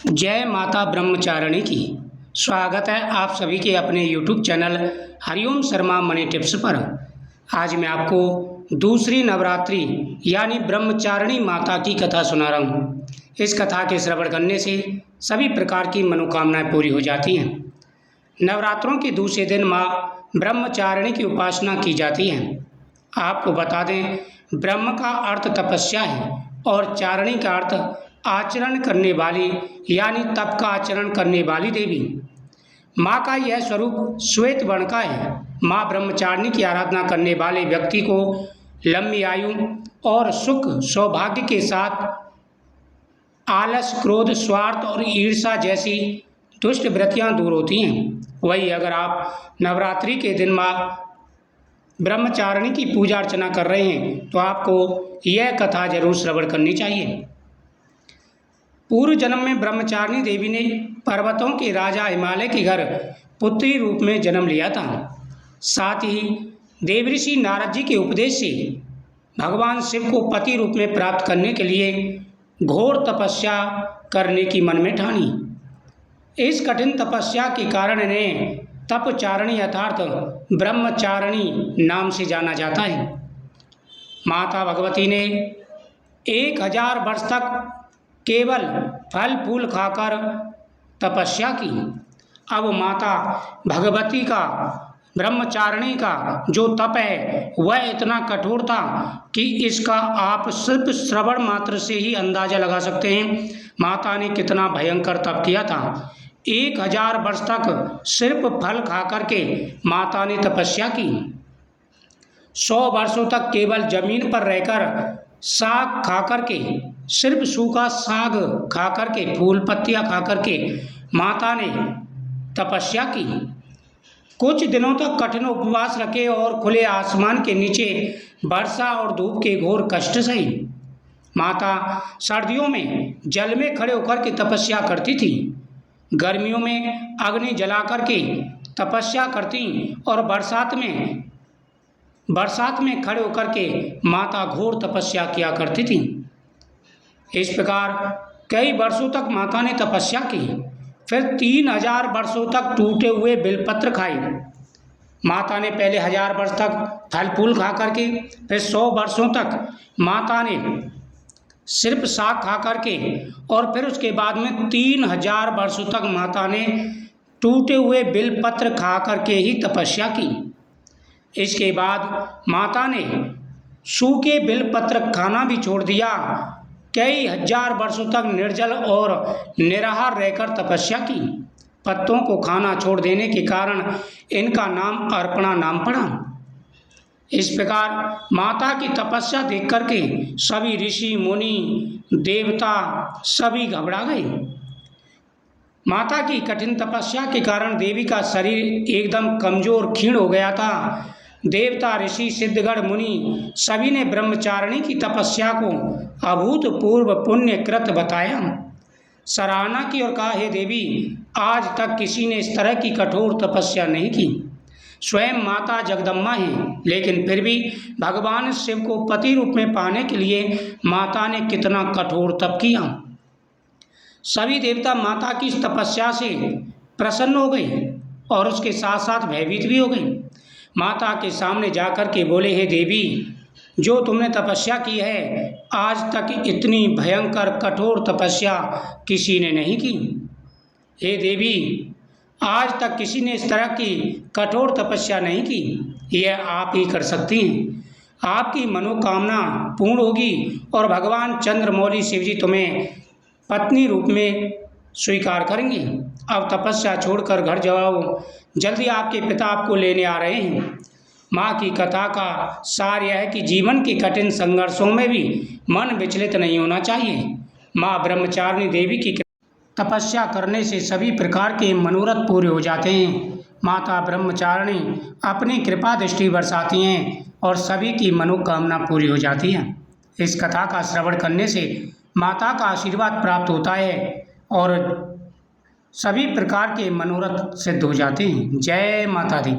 जय माता ब्रह्मचारिणी की। स्वागत है आप सभी के अपने YouTube channel Hariom Sharma money tips पर। आज मैं आपको दूसरी नवरात्रि यानी ब्रह्मचारिणी माता की कथा सुना रहा हूँ। इस कथा के श्रवण करने से सभी प्रकार की मनोकामनाएं पूरी हो जाती हैं। नवरात्रों के दूसरे दिन माँ ब्रह्मचारिणी की उपासना की जाती है। आपको बता दें, ब्रह्म का अर्थ तपस्या है और चारिणी का अर्थ आचरण करने वाली यानी तप का आचरण करने वाली देवी। माँ का यह स्वरूप श्वेत वर्ण का है। माँ ब्रह्मचारिणी की आराधना करने वाले व्यक्ति को लंबी आयु और सुख सौभाग्य के साथ आलस, क्रोध, स्वार्थ और ईर्ष्या जैसी दुष्ट वृत्तियाँ दूर होती हैं। वही अगर आप नवरात्रि के दिन माँ ब्रह्मचारिणी की पूजा अर्चना कर रहे हैं तो आपको यह कथा जरूर श्रवण करनी चाहिए। पूर्व जन्म में ब्रह्मचारिणी देवी ने पर्वतों के राजा हिमालय के घर पुत्री रूप में जन्म लिया था। साथ ही देवऋषि नारद जी के उपदेश से भगवान शिव को पति रूप में प्राप्त करने के लिए घोर तपस्या करने की मन में ठानी। इस कठिन तपस्या के कारण इन्हें तपचारिणी अर्थात ब्रह्मचारिणी नाम से जाना जाता है। माता भगवती ने 1000 वर्ष तक केवल फल फूल खाकर तपस्या की। अब माता भगवती का ब्रह्मचारिणी का जो तप है वह इतना कठोर था कि इसका आप सिर्फ श्रवण मात्र से ही अंदाजा लगा सकते हैं माता ने कितना भयंकर तप किया था। 1000 वर्ष तक सिर्फ फल खा करके माता ने तपस्या की। 100 वर्षों तक केवल जमीन पर रहकर साग खा करके, सिर्फ सूखा साग खा करके, फूल पत्तियां खा करके माता ने तपस्या की। कुछ दिनों तक कठिन उपवास रखे और खुले आसमान के नीचे वर्षा और धूप के घोर कष्ट सही। माता सर्दियों में जल में खड़े होकर के तपस्या करती थी, गर्मियों में अग्नि जला करके तपस्या करती और बरसात में खड़े होकर के माता घोर तपस्या किया करती थी। इस प्रकार कई वर्षों तक माता ने तपस्या की। फिर 3000 वर्षों तक टूटे हुए बेलपत्र खाए। माता ने पहले 1000 वर्ष तक फल फूल खा करके, फिर 100 वर्षों तक माता ने सिर्फ साग खा करके और फिर उसके बाद में 3000 वर्षों तक माता ने टूटे हुए बेलपत्र खा करके ही तपस्या की। इसके बाद माता ने सूखे बेलपत्र खाना भी छोड़ दिया। कई हजार वर्षों तक निर्जल और निराहार रहकर तपस्या की। पत्तों को खाना छोड़ देने के कारण इनका नाम अर्पणा नाम पड़ा। इस प्रकार माता की तपस्या देख करके सभी ऋषि मुनि देवता सभी घबरा गए। माता की कठिन तपस्या के कारण देवी का शरीर एकदम कमजोर क्षीण हो गया था। देवता, ऋषि, सिद्धगण, मुनि सभी ने ब्रह्मचारिणी की तपस्या को अभूतपूर्व पुण्यकृत बताया, सराहना की और कहा, हे देवी, आज तक किसी ने इस तरह की कठोर तपस्या नहीं की। स्वयं माता जगदम्बा हैं, लेकिन फिर भी भगवान शिव को पति रूप में पाने के लिए माता ने कितना कठोर तप किया। सभी देवता माता की इस तपस्या से प्रसन्न हो गए और उसके साथ साथ भयभीत भी हो गए। माता के सामने जाकर के बोले, हे देवी, जो तुमने तपस्या की है आज तक इतनी भयंकर कठोर तपस्या किसी ने नहीं की। हे देवी, आज तक किसी ने इस तरह की कठोर तपस्या नहीं की। यह आप ही कर सकती हैं। आपकी मनोकामना पूर्ण होगी और भगवान चंद्रमौली शिव जी तुम्हें पत्नी रूप में स्वीकार करेंगे। अब तपस्या छोड़कर घर जाओ, जल्दी आपके पिता आपको लेने आ रहे हैं। माँ की कथा का सार यह है कि जीवन के कठिन संघर्षों में भी मन विचलित नहीं होना चाहिए। माँ ब्रह्मचारिणी देवी की तपस्या करने से सभी प्रकार के मनोरथ पूरे हो जाते हैं। माता ब्रह्मचारिणी अपनी कृपा दृष्टि बरसाती हैं और सभी की मनोकामना पूरी हो जाती है। इस कथा का श्रवण करने से माता का आशीर्वाद प्राप्त होता है और सभी प्रकार के मनोरथ सिद्ध हो जाते हैं। जय माता दी।